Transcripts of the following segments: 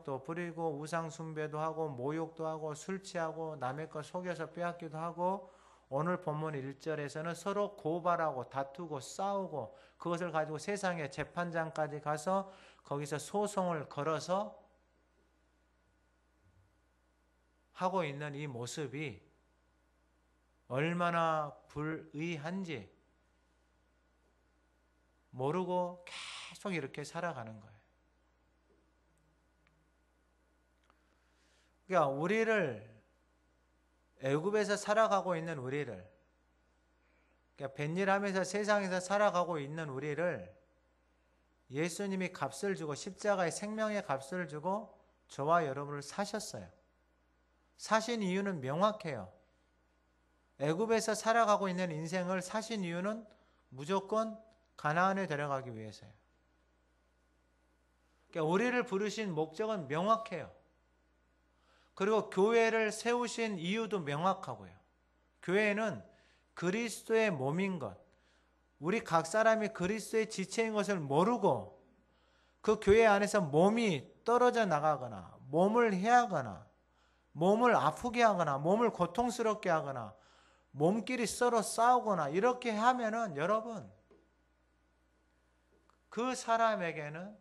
탐욕도 부리고 우상 숭배도 하고 모욕도 하고 술 취하고 남의 것 속여서 빼앗기도 하고 오늘 본문 1절에서는 서로 고발하고 다투고 싸우고 그것을 가지고 세상의 재판장까지 가서 거기서 소송을 걸어서 하고 있는 이 모습이 얼마나 불의한지 모르고 계속 이렇게 살아가는 거예요. 그러니까 우리를 애굽에서 살아가고 있는 우리를 그러니까 뱃일하면서 세상에서 살아가고 있는 우리를 예수님이 값을 주고 십자가의 생명의 값을 주고 저와 여러분을 사셨어요. 사신 이유는 명확해요. 애굽에서 살아가고 있는 인생을 사신 이유는 무조건 가나안에 데려가기 위해서요. 그러니까 우리를 부르신 목적은 명확해요. 그리고 교회를 세우신 이유도 명확하고요. 교회는 그리스도의 몸인 것, 우리 각 사람이 그리스도의 지체인 것을 모르고 그 교회 안에서 몸이 떨어져 나가거나 몸을 해하거나 몸을 아프게 하거나 몸을 고통스럽게 하거나 몸끼리 서로 싸우거나 이렇게 하면은 여러분 그 사람에게는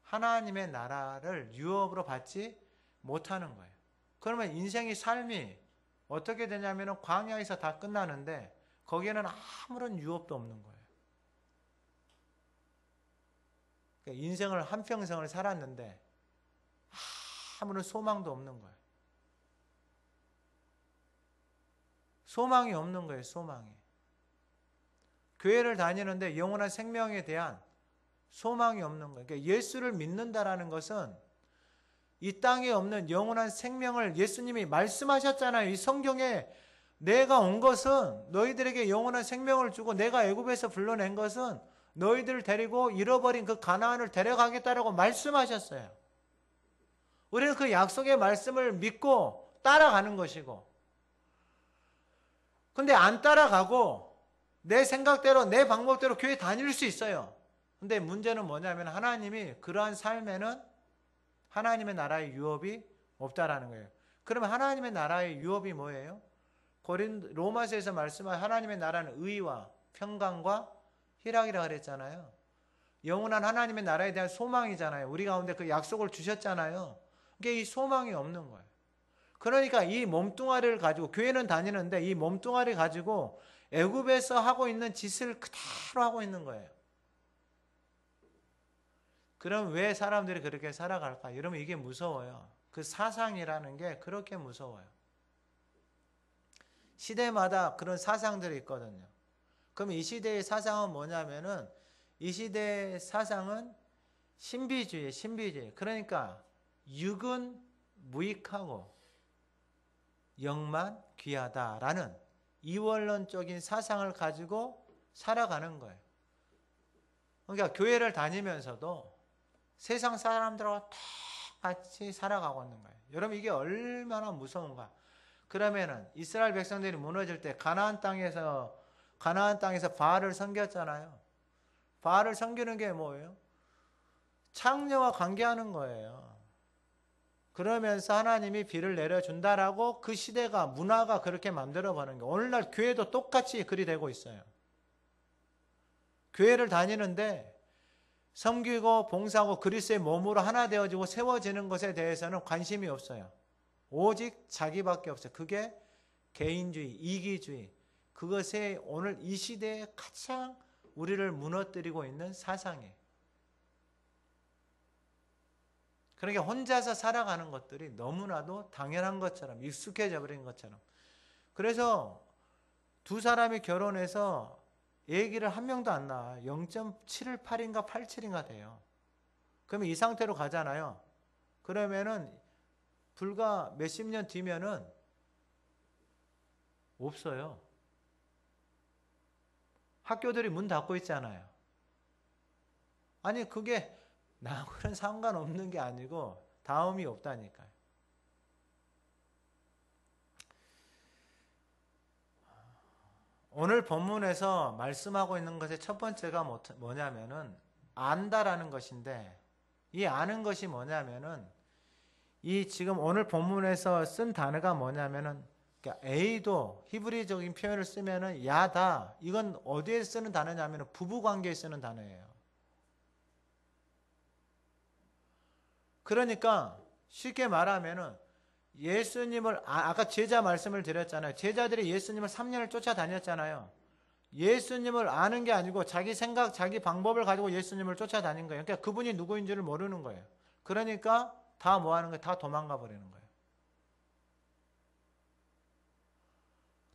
하나님의 나라를 유업으로 받지 못하는 거예요. 그러면 인생의 삶이 어떻게 되냐면 광야에서 다 끝나는데 거기에는 아무런 유업도 없는 거예요. 그러니까 인생을 한평생을 살았는데 아무런 소망도 없는 거예요. 소망이 없는 거예요. 소망이. 교회를 다니는데 영원한 생명에 대한 소망이 없는 거예요. 그러니까 예수를 믿는다라는 것은 이 땅에 없는 영원한 생명을 예수님이 말씀하셨잖아요. 이 성경에 내가 온 것은 너희들에게 영원한 생명을 주고 내가 애굽에서 불러낸 것은 너희들을 데리고 잃어버린 그 가나안을 데려가겠다라고 말씀하셨어요. 우리는 그 약속의 말씀을 믿고 따라가는 것이고 근데 안 따라가고 내 생각대로 내 방법대로 교회 다닐 수 있어요. 근데 문제는 뭐냐면 하나님이 그러한 삶에는 하나님의 나라의 유업이 없다라는 거예요. 그러면 하나님의 나라의 유업이 뭐예요? 로마서에서 말씀한 하나님의 나라는 의와 평강과 희락이라고 그랬잖아요. 영원한 하나님의 나라에 대한 소망이잖아요. 우리 가운데 그 약속을 주셨잖아요. 그게 이 소망이 없는 거예요. 그러니까 이 몸뚱아리를 가지고 교회는 다니는데 이 몸뚱아리 가지고 애굽에서 하고 있는 짓을 그대로 하고 있는 거예요. 그럼 왜 사람들이 그렇게 살아갈까? 여러분 이게 무서워요. 그 사상이라는 게 그렇게 무서워요. 시대마다 그런 사상들이 있거든요. 그럼 이 시대의 사상은 뭐냐면은 이 시대의 사상은 신비주의, 신비주의. 그러니까 육은 무익하고 영만 귀하다라는 이원론적인 사상을 가지고 살아가는 거예요. 그러니까 교회를 다니면서도 세상 사람들하고 똑같이 살아가고 있는 거예요. 여러분 이게 얼마나 무서운가. 그러면은 이스라엘 백성들이 무너질 때 가나안 땅에서 바알을 섬겼잖아요. 바알을 섬기는 게 뭐예요? 창녀와 관계하는 거예요. 그러면서 하나님이 비를 내려준다라고 그 시대가 문화가 그렇게 만들어버는 거예요. 오늘날 교회도 똑같이 그리 되고 있어요. 교회를 다니는데 섬기고 봉사하고 그리스도의 몸으로 하나 되어지고 세워지는 것에 대해서는 관심이 없어요. 오직 자기밖에 없어요. 그게 개인주의, 이기주의. 그것이 오늘 이 시대에 가장 우리를 무너뜨리고 있는 사상이에요. 그러니까 혼자서 살아가는 것들이 너무나도 당연한 것처럼 익숙해져 버린 것처럼. 그래서 두 사람이 결혼해서 아기를 한 명도 안 낳아요. 0.78인가 87인가 돼요. 그러면 이 상태로 가잖아요. 그러면은 불과 몇십 년 뒤면은 없어요. 학교들이 문 닫고 있잖아요. 아니 그게 나하고는 상관없는 게 아니고 다음이 없다니까요. 오늘 본문에서 말씀하고 있는 것의 첫 번째가 뭐냐면은 안다라는 것인데 이 아는 것이 뭐냐면은 이 지금 오늘 본문에서 쓴 단어가 뭐냐면은, 그러니까 A도 히브리적인 표현을 쓰면은 야다. 이건 어디에 쓰는 단어냐면은 부부 관계에 쓰는 단어예요. 그러니까 쉽게 말하면은 예수님을 아까 제자 말씀을 드렸잖아요. 제자들이 예수님을 3년을 쫓아다녔잖아요. 예수님을 아는 게 아니고 자기 생각, 자기 방법을 가지고 예수님을 쫓아다닌 거예요. 그러니까 그분이 누구인지를 모르는 거예요. 그러니까 다 뭐 하는 거예요? 다 도망가 버리는 거예요.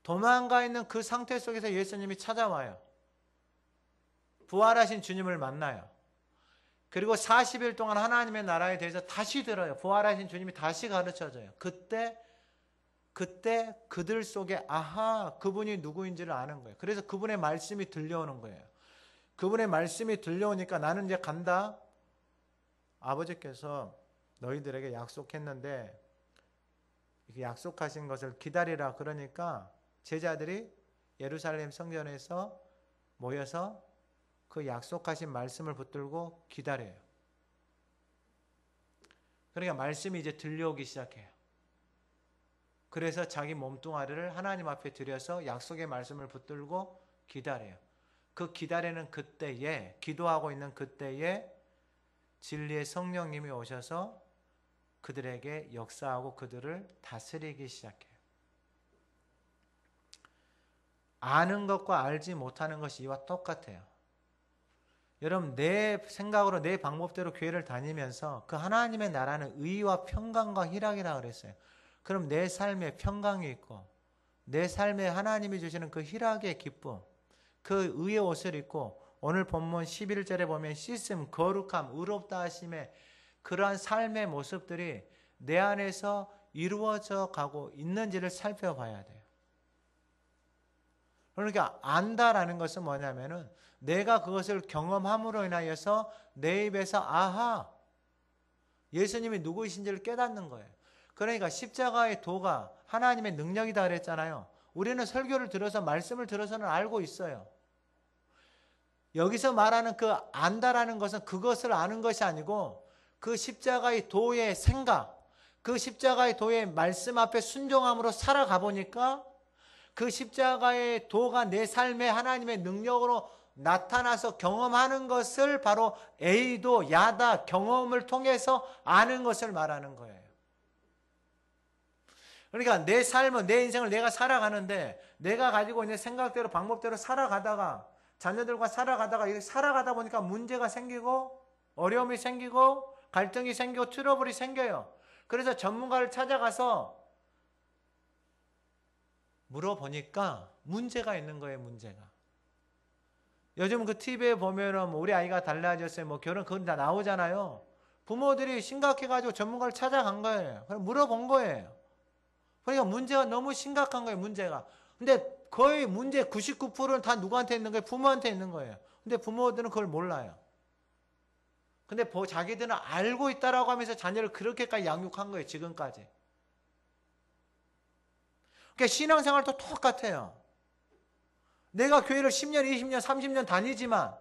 도망가 있는 그 상태 속에서 예수님이 찾아와요. 부활하신 주님을 만나요. 그리고 40일 동안 하나님의 나라에 대해서 다시 들어요. 부활하신 주님이 다시 가르쳐줘요. 그때 그들 속에 아하, 그분이 누구인지를 아는 거예요. 그래서 그분의 말씀이 들려오는 거예요. 그분의 말씀이 들려오니까 나는 이제 간다. 아버지께서 너희들에게 약속했는데 약속하신 것을 기다리라. 그러니까 제자들이 예루살렘 성전에서 모여서 그 약속하신 말씀을 붙들고 기다려요. 그러니까 말씀이 이제 들려오기 시작해요. 그래서 자기 몸뚱아리를 하나님 앞에 들여서 약속의 말씀을 붙들고 기다려요. 그 기다리는 그때에, 기도하고 있는 그때에 진리의 성령님이 오셔서 그들에게 역사하고 그들을 다스리기 시작해요. 아는 것과 알지 못하는 것이 이와 똑같아요. 여러분, 내 생각으로 내 방법대로 교회를 다니면서 그 하나님의 나라는 의와 평강과 희락이라고 그랬어요. 그럼 내 삶에 평강이 있고 내 삶에 하나님이 주시는 그 희락의 기쁨, 그 의의 옷을 입고 오늘 본문 11절에 보면 씻음, 거룩함, 의롭다 하심의 그러한 삶의 모습들이 내 안에서 이루어져 가고 있는지를 살펴봐야 돼요. 그러니까 안다라는 것은 뭐냐면은 내가 그것을 경험함으로 인하여서 내 입에서 아하, 예수님이 누구이신지를 깨닫는 거예요. 그러니까 십자가의 도가 하나님의 능력이다 그랬잖아요. 우리는 설교를 들어서 말씀을 들어서는 알고 있어요. 여기서 말하는 그 안다라는 것은 그것을 아는 것이 아니고 그 십자가의 도의 생각, 그 십자가의 도의 말씀 앞에 순종함으로 살아가 보니까 그 십자가의 도가 내 삶에 하나님의 능력으로 나타나서 경험하는 것을 바로 A도 야다 경험을 통해서 아는 것을 말하는 거예요. 그러니까 내 삶은 내 인생을 내가 살아가는데 내가 가지고 있는 생각대로 방법대로 살아가다가 자녀들과 살아가다 보니까 문제가 생기고 어려움이 생기고 갈등이 생기고 트러블이 생겨요. 그래서 전문가를 찾아가서 물어보니까 문제가 있는 거예요. 문제가. 요즘 그 TV에 보면은 우리 아이가 달라졌어요. 뭐 결혼 그건 다 나오잖아요. 부모들이 심각해가지고 전문가를 찾아간 거예요. 그럼 물어본 거예요. 그러니까 문제가 너무 심각한 거예요. 문제가. 근데 거의 문제 99%는 다 누구한테 있는 거예요? 부모한테 있는 거예요. 근데 부모들은 그걸 몰라요. 근데 자기들은 알고 있다라고 하면서 자녀를 그렇게까지 양육한 거예요. 지금까지. 그러니까 신앙생활도 똑같아요. 내가 교회를 10년, 20년, 30년 다니지만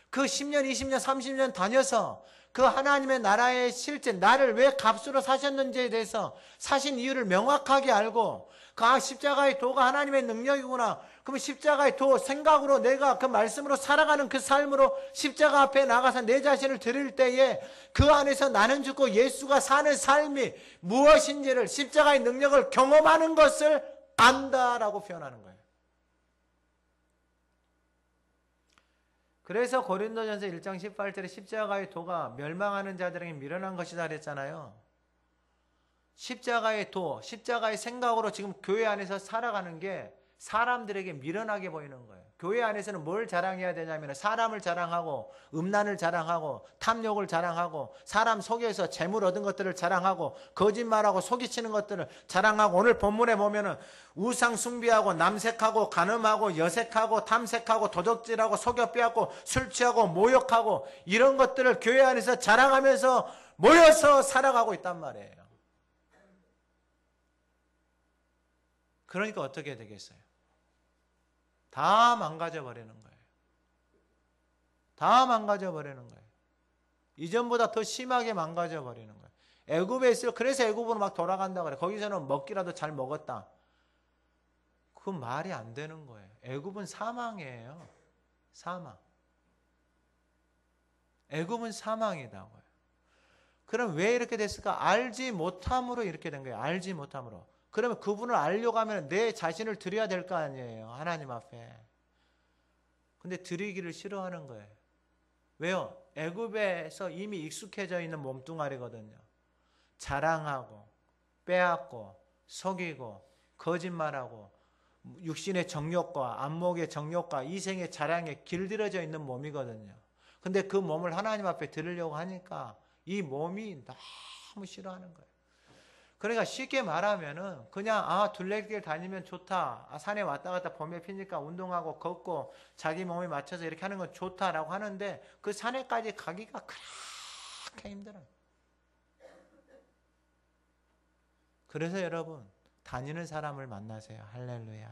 그 10년, 20년, 30년 다녀서 그 하나님의 나라의 실제 나를 왜 값으로 사셨는지에 대해서 사신 이유를 명확하게 알고 그 십자가의 도가 하나님의 능력이구나. 그럼 십자가의 도 생각으로 내가 그 말씀으로 살아가는 그 삶으로 십자가 앞에 나가서 내 자신을 드릴 때에 그 안에서 나는 죽고 예수가 사는 삶이 무엇인지를 십자가의 능력을 경험하는 것을 안다라고 표현하는 거예요. 그래서 고린도전서 1장 18절에 십자가의 도가 멸망하는 자들에게 미련한 것이다 그랬잖아요. 십자가의 도, 십자가의 생각으로 지금 교회 안에서 살아가는 게 사람들에게 미련하게 보이는 거예요. 교회 안에서는 뭘 자랑해야 되냐면 사람을 자랑하고 음란을 자랑하고 탐욕을 자랑하고 사람 속여서 재물 얻은 것들을 자랑하고 거짓말하고 속이치는 것들을 자랑하고 오늘 본문에 보면은 우상 숭배하고 남색하고 간음하고 여색하고 탐색하고 도적질하고 속여 빼앗고 술 취하고 모욕하고 이런 것들을 교회 안에서 자랑하면서 모여서 살아가고 있단 말이에요. 그러니까 어떻게 되겠어요? 다 망가져 버리는 거예요. 다 망가져 버리는 거예요. 이전보다 더 심하게 망가져 버리는 거예요. 애굽에 있을 그래서 애굽으로 막 돌아간다 그래. 거기서는 먹기라도 잘 먹었다. 그건 말이 안 되는 거예요. 애굽은 사망이에요. 사망. 애굽은 사망이다고요. 그럼 왜 이렇게 됐을까? 알지 못함으로 이렇게 된 거예요. 알지 못함으로. 그러면 그분을 알려고 하면 내 자신을 드려야 될 거 아니에요. 하나님 앞에. 근데 드리기를 싫어하는 거예요. 왜요? 애굽에서 이미 익숙해져 있는 몸뚱아리거든요. 자랑하고 빼앗고 속이고 거짓말하고 육신의 정욕과 안목의 정욕과 이생의 자랑에 길들여져 있는 몸이거든요. 근데 그 몸을 하나님 앞에 드리려고 하니까 이 몸이 너무 싫어하는 거예요. 그러니까 쉽게 말하면은 그냥 둘레길 다니면 좋다. 산에 왔다 갔다 봄에 피니까 운동하고 걷고 자기 몸에 맞춰서 이렇게 하는 건 좋다라고 하는데 그 산에까지 가기가 그렇게 힘들어요. 그래서 여러분 다니는 사람을 만나세요. 할렐루야.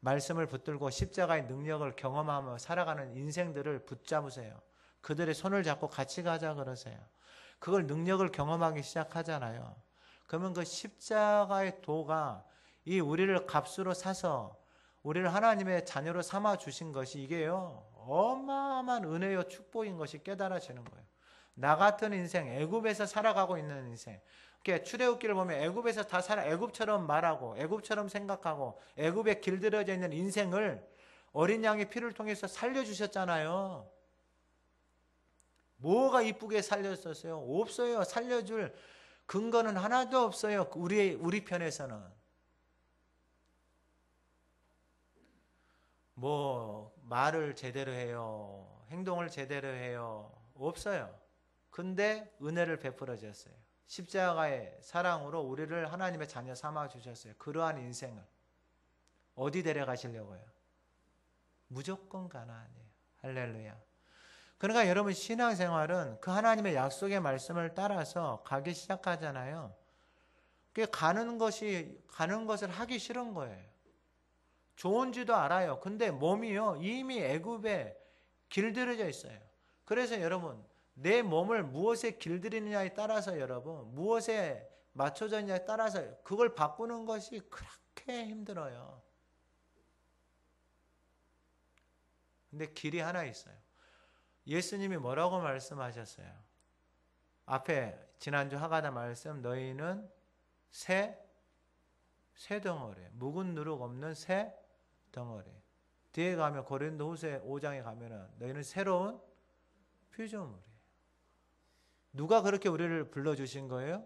말씀을 붙들고 십자가의 능력을 경험하며 살아가는 인생들을 붙잡으세요. 그들의 손을 잡고 같이 가자 그러세요. 그걸 능력을 경험하기 시작하잖아요. 그러면 그 십자가의 도가 이 우리를 값으로 사서 우리를 하나님의 자녀로 삼아 주신 것이 이게요. 어마어마한 은혜요 축복인 것이 깨달아지는 거예요. 나 같은 인생, 애굽에서 살아가고 있는 인생. 출애굽기를 보면 애굽에서 다 살아 애굽처럼 말하고 애굽처럼 생각하고 애굽에 길들여져 있는 인생을 어린 양의 피를 통해서 살려주셨잖아요. 뭐가 이쁘게 살렸었어요? 없어요. 살려줄 근거는 하나도 없어요. 우리 편에서는. 뭐 말을 제대로 해요. 행동을 제대로 해요. 없어요. 근데 은혜를 베풀어 주셨어요. 십자가의 사랑으로 우리를 하나님의 자녀 삼아 주셨어요. 그러한 인생을 어디 데려가시려고요? 무조건 가나안이에요. 할렐루야. 그러니까 여러분 신앙생활은 그 하나님의 약속의 말씀을 따라서 가기 시작하잖아요. 가는 것을 하기 싫은 거예요. 좋은지도 알아요. 근데 몸이요 이미 애굽에 길들여져 있어요. 그래서 여러분 내 몸을 무엇에 길들이느냐에 따라서 여러분 무엇에 맞춰져 있느냐에 따라서 그걸 바꾸는 것이 그렇게 힘들어요. 근데 길이 하나 있어요. 예수님이 뭐라고 말씀하셨어요? 앞에 지난주 하가다 말씀 너희는 새 덩어리 묵은 누룩 없는 새 덩어리. 뒤에 가면 고린도후서 5장에 가면은 너희는 새로운 피조물이에요. 누가 그렇게 우리를 불러주신 거예요?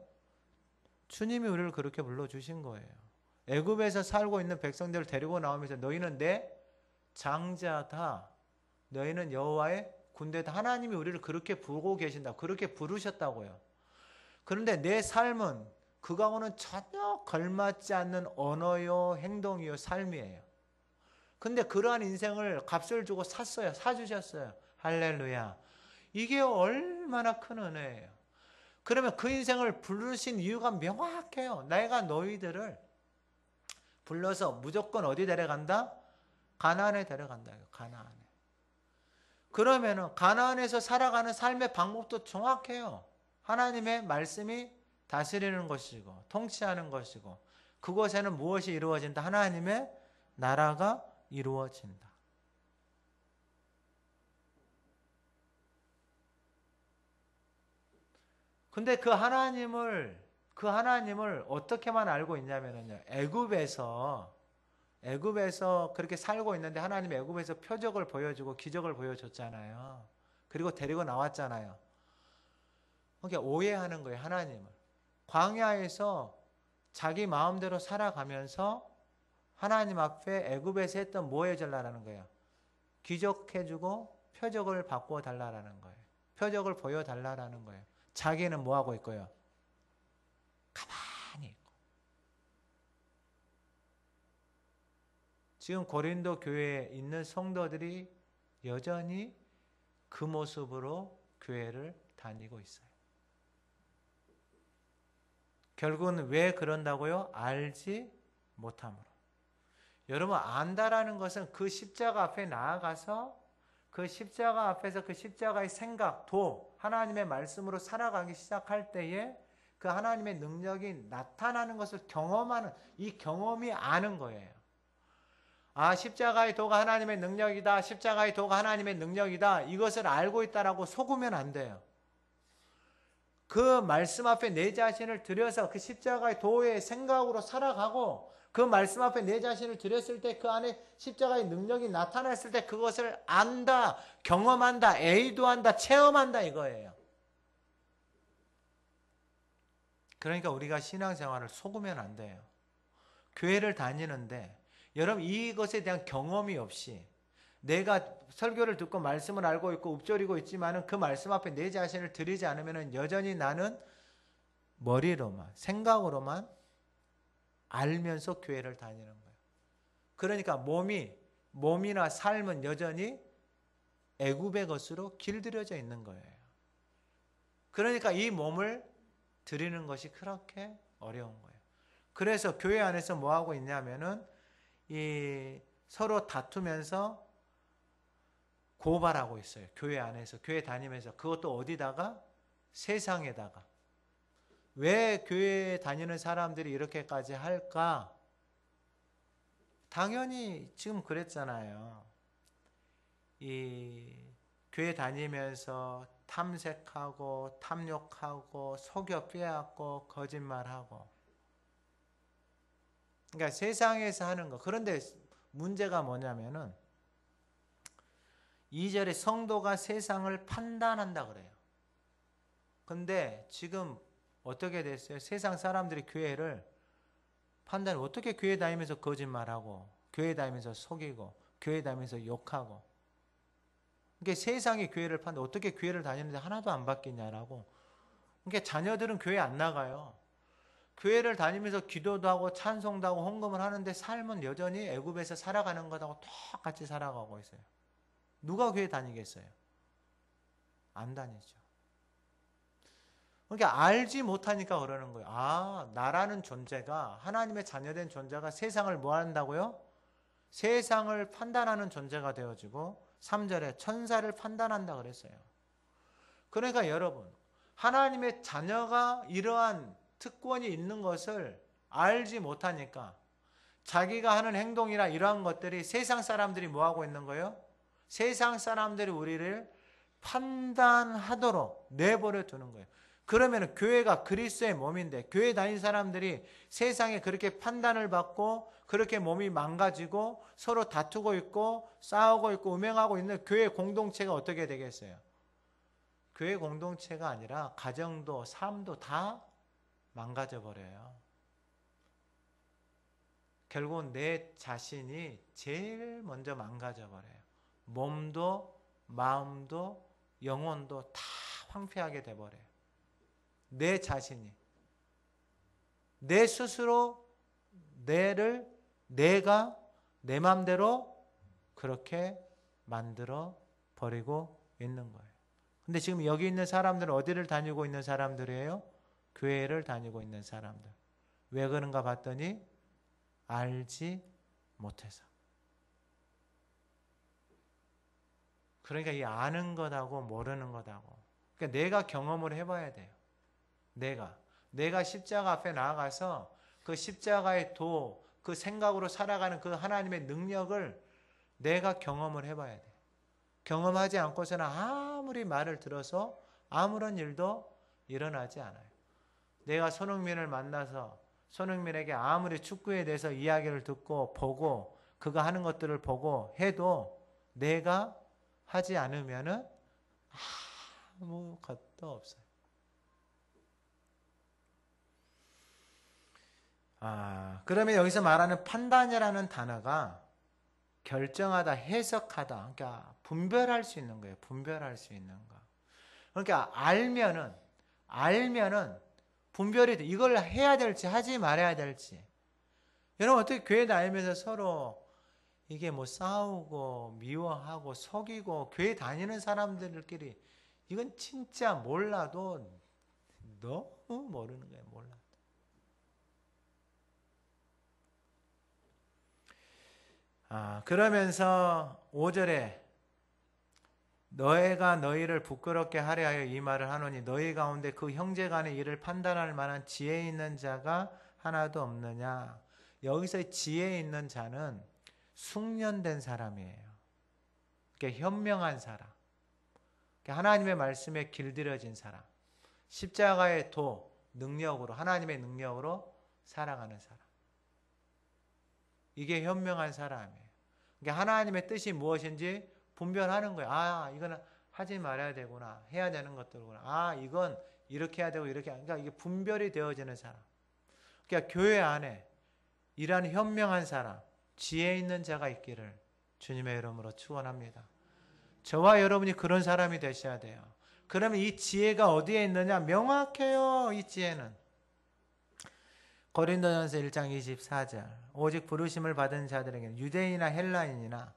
주님이 우리를 그렇게 불러주신 거예요. 애굽에서 살고 있는 백성들을 데리고 나오면서 너희는 내 장자다. 너희는 여호와의 군대다. 하나님이 우리를 그렇게 부르고 계신다. 그렇게 부르셨다고요. 그런데 내 삶은 그거하고는 전혀 걸맞지 않는 언어요, 행동이요, 삶이에요. 근데 그러한 인생을 값을 주고 샀어요. 사주셨어요. 할렐루야. 이게 얼마나 큰 은혜예요. 그러면 그 인생을 부르신 이유가 명확해요. 내가 너희들을 불러서 무조건 어디 데려간다? 가나안에 데려간다. 가나안에. 그러면은 가나안에서 살아가는 삶의 방법도 정확해요. 하나님의 말씀이 다스리는 것이고 통치하는 것이고 그곳에는 무엇이 이루어진다? 하나님의 나라가 이루어진다. 근데 그 하나님을 어떻게만 알고 있냐면요. 애굽에서 그렇게 살고 있는데 하나님이 애굽에서 표적을 보여주고 기적을 보여줬잖아요. 그리고 데리고 나왔잖아요. 그러니까 오해하는 거예요. 하나님을. 광야에서 자기 마음대로 살아가면서 하나님 앞에 애굽에서 했던 뭐 해달라는 거예요? 기적해주고 표적을 바꾸어 달라는 거예요. 표적을 보여달라는 거예요. 자기는 뭐 하고 있고요? 가만히 있고. 지금 고린도 교회에 있는 성도들이 여전히 그 모습으로 교회를 다니고 있어요. 결국은 왜 그런다고요? 알지 못함으로. 여러분 안다라는 것은 그 십자가 앞에 나아가서 그 십자가 앞에서 그 십자가의 생각, 도, 하나님의 말씀으로 살아가기 시작할 때에 그 하나님의 능력이 나타나는 것을 경험하는, 이 경험이 아는 거예요. 아, 십자가의 도가 하나님의 능력이다. 십자가의 도가 하나님의 능력이다. 이것을 알고 있다라고 속으면 안 돼요. 그 말씀 앞에 내 자신을 들여서 그 십자가의 도의 생각으로 살아가고, 그 말씀 앞에 내 자신을 들였을 때 그 안에 십자가의 능력이 나타났을 때 그것을 안다, 경험한다, 애도한다, 체험한다 이거예요. 그러니까 우리가 신앙생활을 속으면 안 돼요. 교회를 다니는데 여러분 이것에 대한 경험이 없이, 내가 설교를 듣고 말씀을 알고 있고 읊조리고 있지만은 그 말씀 앞에 내 자신을 들이지 않으면은 여전히 나는 머리로만, 생각으로만 알면서 교회를 다니는 거예요. 그러니까 몸이나 삶은 여전히 애굽의 것으로 길들여져 있는 거예요. 그러니까 이 몸을 드리는 것이 그렇게 어려운 거예요. 그래서 교회 안에서 뭐 하고 있냐면은 이 서로 다투면서 고발하고 있어요. 교회 안에서, 교회 다니면서. 그것도 어디다가? 세상에다가. 왜 교회에 다니는 사람들이 이렇게까지 할까? 당연히 지금 그랬잖아요. 이 교회 다니면서 탐색하고 탐욕하고 속여 빼앗고 거짓말하고. 그러니까 세상에서 하는 거. 그런데 문제가 뭐냐면은 2절에 성도가 세상을 판단한다 그래요. 근데 지금 어떻게 됐어요? 세상 사람들이 교회를 판단, 어떻게 교회 다니면서 거짓말하고, 교회 다니면서 속이고, 교회 다니면서 욕하고. 그러니까 세상이 교회를 판단, 어떻게 교회를 다니는데 하나도 안 바뀌냐라고. 그러니까 자녀들은 교회 안 나가요. 교회를 다니면서 기도도 하고 찬송도 하고 헌금을 하는데 삶은 여전히 애굽에서 살아가는 것하고 똑같이 살아가고 있어요. 누가 교회 다니겠어요? 안 다니죠. 그러니까 알지 못하니까 그러는 거예요. 아, 나라는 존재가, 하나님의 자녀된 존재가 세상을 뭐 한다고요? 세상을 판단하는 존재가 되어지고, 3절에 천사를 판단한다 그랬어요. 그러니까 여러분, 하나님의 자녀가 이러한 특권이 있는 것을 알지 못하니까 자기가 하는 행동이나 이러한 것들이 세상 사람들이 뭐 하고 있는 거예요? 세상 사람들이 우리를 판단하도록 내버려 두는 거예요. 그러면 교회가 그리스도의 몸인데, 교회 다닌 사람들이 세상에 그렇게 판단을 받고 그렇게 몸이 망가지고 서로 다투고 있고 싸우고 있고 음행하고 있는 교회 공동체가 어떻게 되겠어요? 교회 공동체가 아니라 가정도 삶도 다 망가져 버려요. 결국은 내 자신이 제일 먼저 망가져 버려요. 몸도 마음도 영혼도 다 황폐하게 돼 버려요. 내 자신이, 내 스스로 내가 내 마음대로 그렇게 만들어 버리고 있는 거예요. 근데 지금 여기 있는 사람들은 어디를 다니고 있는 사람들이에요? 교회를 다니고 있는 사람들. 왜 그런가 봤더니 알지 못해서. 그러니까 이 아는 것하고 모르는 것하고, 그러니까 내가 경험을 해봐야 돼요. 내가 십자가 앞에 나아가서 그 십자가의 도, 그 생각으로 살아가는 그 하나님의 능력을 내가 경험을 해봐야 돼요. 경험하지 않고서는 아무리 말을 들어서 아무런 일도 일어나지 않아요. 내가 손흥민을 만나서 손흥민에게 아무리 축구에 대해서 이야기를 듣고 보고 그가 하는 것들을 보고 해도 내가 하지 않으면은 아무것도 없어요. 그러면 여기서 말하는 판단이라는 단어가 결정하다, 해석하다, 그러니까 분별할 수 있는 거예요. 분별할 수 있는 거. 그러니까 알면은 분별이 돼. 이걸 해야 될지 하지 말아야 될지. 여러분 어떻게 교회 다니면서 서로 이게 뭐 싸우고 미워하고 속이고, 교회 다니는 사람들끼리 이건 진짜 몰라도 너무 모르는 거예요. 몰라. 그러면서 5절에 너희가 너희를 부끄럽게 하려 하여 이 말을 하노니 너희 가운데 그 형제 간의 일을 판단할 만한 지혜 있는 자가 하나도 없느냐. 여기서 지혜 있는 자는 숙련된 사람이에요. 그러니까 현명한 사람, 그러니까 하나님의 말씀에 길들여진 사람, 십자가의 도 능력으로, 하나님의 능력으로 살아가는 사람. 이게 현명한 사람이에요. 그러니까 하나님의 뜻이 무엇인지 분별하는 거예요. 아, 이거는 하지 말아야 되구나. 해야 되는 것들구나. 아, 이건 이렇게 해야 되고 이렇게. 그러니까 이게 분별이 되어지는 사람. 그러니까 교회 안에 이러한 현명한 사람, 지혜 있는 자가 있기를 주님의 이름으로 축원합니다. 저와 여러분이 그런 사람이 되셔야 돼요. 그러면 이 지혜가 어디에 있느냐? 명확해요. 이 지혜는. 고린도전서 1장 24절. 오직 부르심을 받은 자들에게는 유대인이나 헬라인이나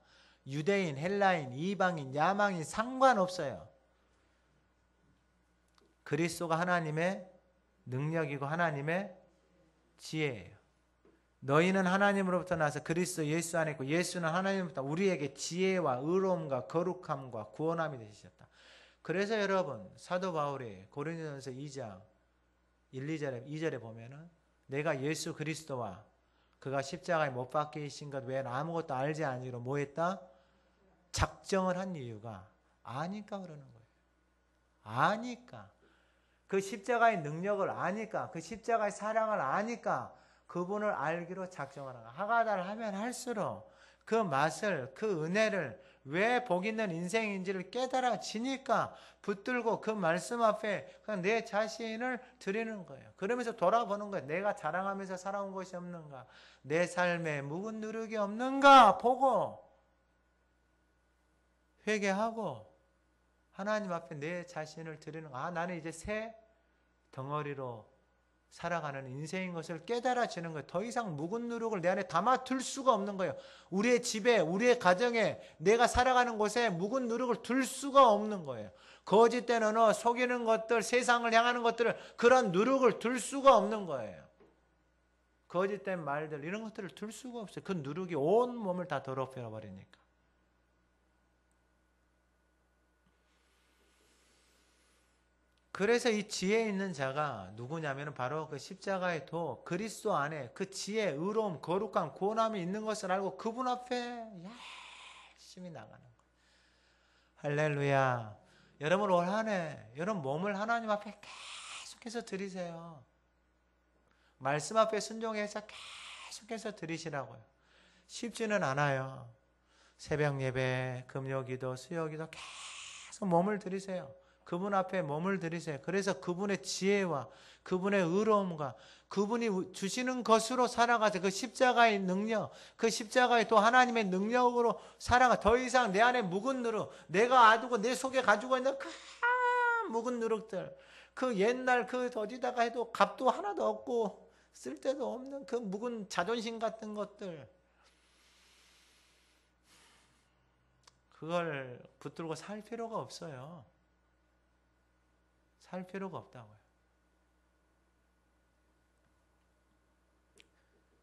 유대인, 헬라인, 이방인, 야망인 상관없어요. 그리스도가 하나님의 능력이고 하나님의 지혜예요. 너희는 하나님으로부터 나서 그리스도 예수 안에 있고 예수는 하나님으로부터 우리에게 지혜와 의로움과 거룩함과 구원함이 되셨다. 그래서 여러분 사도 바울이 고린도전서 2장 1, 2절에 보면은 내가 예수 그리스도와 그가 십자가에 못 박히신 것 외에는 아무것도 알지 아니로 뭐 했다? 작정을 한 이유가 아니까 그러는 거예요. 아니까. 그 십자가의 능력을 아니까, 그 십자가의 사랑을 아니까 그분을 알기로 작정을 하는. 하가다를 하면 할수록 그 맛을, 그 은혜를 왜 복 있는 인생인지를 깨달아지니까 붙들고 그 말씀 앞에 그냥 내 자신을 드리는 거예요. 그러면서 돌아보는 거예요. 내가 자랑하면서 살아온 것이 없는가? 내 삶에 묵은 누룩이 없는가? 보고 회개하고 하나님 앞에 내 자신을 드리는 거. 아, 나는 이제 새 덩어리로 살아가는 인생인 것을 깨달아지는 거예요. 더 이상 묵은 누룩을 내 안에 담아둘 수가 없는 거예요. 우리의 집에, 우리의 가정에, 내가 살아가는 곳에 묵은 누룩을 둘 수가 없는 거예요. 거짓된 언어, 속이는 것들, 세상을 향하는 것들을, 그런 누룩을 둘 수가 없는 거예요. 거짓된 말들, 이런 것들을 둘 수가 없어요. 그 누룩이 온 몸을 다 더럽혀 버리니까. 그래서 이 지혜 있는 자가 누구냐면 바로 그 십자가의 도, 그리스도 안에 그 지혜, 의로움, 거룩함, 구원함이 있는 것을 알고 그분 앞에 열심히 나가는 거예요. 할렐루야. 여러분 올 한 해 여러분 몸을 하나님 앞에 계속해서 드리세요. 말씀 앞에 순종해서 계속해서 드리시라고요. 쉽지는 않아요. 새벽 예배, 금요기도, 수요기도 계속 몸을 드리세요. 그분 앞에 몸을 들이세요. 그래서 그분의 지혜와 그분의 의로움과 그분이 주시는 것으로 살아가서 그 십자가의 능력, 그 십자가의 또 하나님의 능력으로 살아가. 더 이상 내 안에 묵은 누룩, 내가 아두고 내 속에 가지고 있는 그 묵은 누룩들, 그 옛날 그 어디다가 해도 값도 하나도 없고 쓸데도 없는 그 묵은 자존심 같은 것들, 그걸 붙들고 살 필요가 없어요. 살 필요가 없다고요.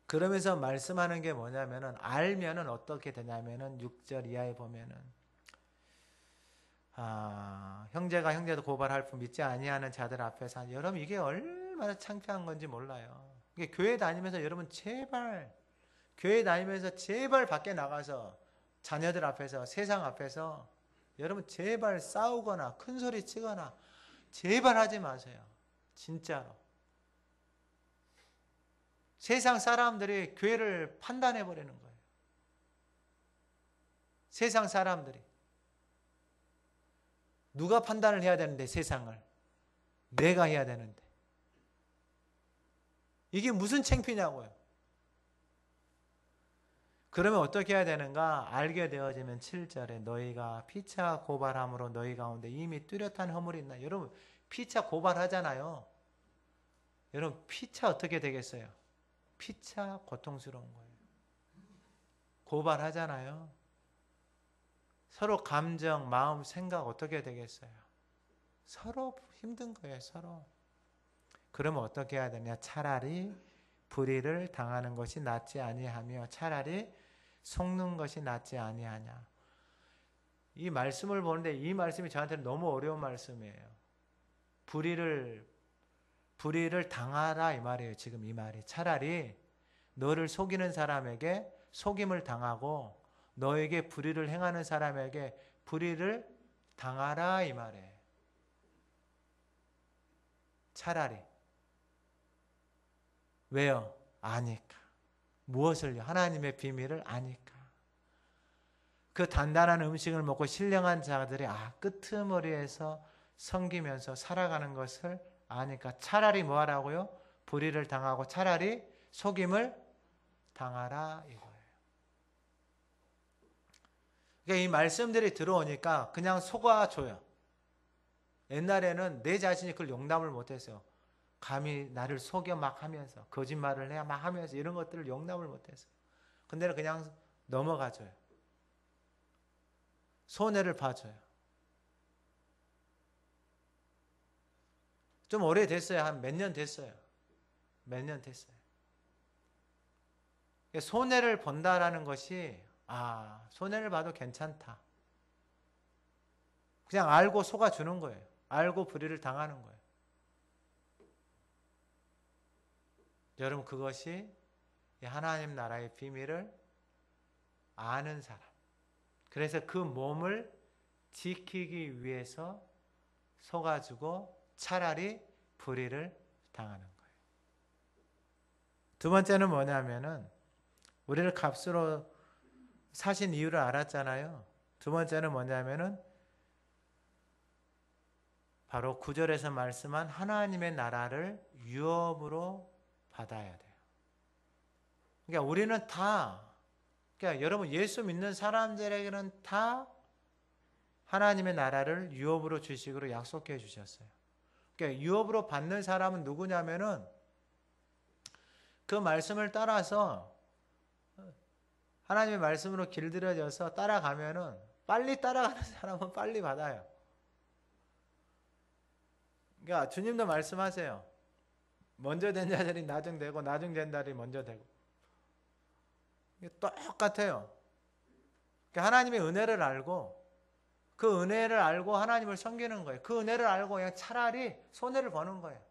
그러면서 말씀하는 게 뭐냐면은 알면은 어떻게 되냐면은 6절 이하에 보면은 형제가 형제도 고발할 뿐 믿지 아니하는 자들 앞에서 여러분 이게 얼마나 창피한 건지 몰라요. 이게 교회 다니면서 여러분 제발 교회 다니면서 제발 밖에 나가서 자녀들 앞에서 세상 앞에서 여러분 제발 싸우거나 큰 소리 치거나 제발 하지 마세요. 진짜로. 세상 사람들이 교회를 판단해 버리는 거예요. 세상 사람들이. 누가 판단을 해야 되는데 세상을. 내가 해야 되는데. 이게 무슨 창피냐고요. 그러면 어떻게 해야 되는가? 알게 되어지면 7절에 너희가 피차 고발함으로 너희 가운데 이미 뚜렷한 허물이 있나? 여러분 피차 고발하잖아요. 여러분 피차 어떻게 되겠어요? 피차 고통스러운 거예요. 고발하잖아요. 서로 감정, 마음, 생각 어떻게 되겠어요? 서로 힘든 거예요. 서로. 그러면 어떻게 해야 되냐? 차라리 불의를 당하는 것이 낫지 아니하며 차라리 속는 것이 낫지 아니하냐. 이 말씀을 보는데 이 말씀이 저한테는 너무 어려운 말씀이에요. 불의를 당하라 이 말이에요. 지금 이 말이. 차라리 너를 속이는 사람에게 속임을 당하고 너에게 불의를 행하는 사람에게 불의를 당하라 이 말이에요. 차라리. 왜요? 아니까. 무엇을요? 하나님의 비밀을 아니까. 그 단단한 음식을 먹고 신령한 자들이 끄트머리에서 섬기면서 살아가는 것을 아니까 차라리 뭐 하라고요? 불의를 당하고 차라리 속임을 당하라 이거예요. 그러니까 이 말씀들이 들어오니까 그냥 속아줘요. 옛날에는 내 자신이 그걸 용납을 못했어요. 감히 나를 속여 막 하면서 거짓말을 해야 막 하면서 이런 것들을 용납을 못했어요. 근데 그냥 넘어가줘요. 손해를 봐줘요. 좀 오래됐어요. 한 몇 년 됐어요. 몇 년 됐어요. 손해를 본다라는 것이 손해를 봐도 괜찮다. 그냥 알고 속아주는 거예요. 알고 불의를 당하는 거예요. 여러분 그것이 하나님 나라의 비밀을 아는 사람. 그래서 그 몸을 지키기 위해서 속아주고 차라리 불의를 당하는 거예요. 두 번째는 뭐냐면은 우리를 값으로 사신 이유를 알았잖아요. 두 번째는 뭐냐면은 바로 9절에서 말씀한 하나님의 나라를 유업으로 받아야 돼요. 그러니까 우리는 그러니까 여러분 예수 믿는 사람들에게는 다 하나님의 나라를 유업으로 주식으로 약속해 주셨어요. 그러니까 유업으로 받는 사람은 누구냐면은 그 말씀을 따라서 하나님의 말씀으로 길들여져서 따라가면은 빨리 따라가는 사람은 빨리 받아요. 그러니까 주님도 말씀하세요. 먼저 된 자들이 나중 되고 나중 된 자들이 먼저 되고. 똑같아요. 그러니까 하나님의 은혜를 알고 그 은혜를 알고 하나님을 섬기는 거예요. 그 은혜를 알고 그냥 차라리 손해를 보는 거예요.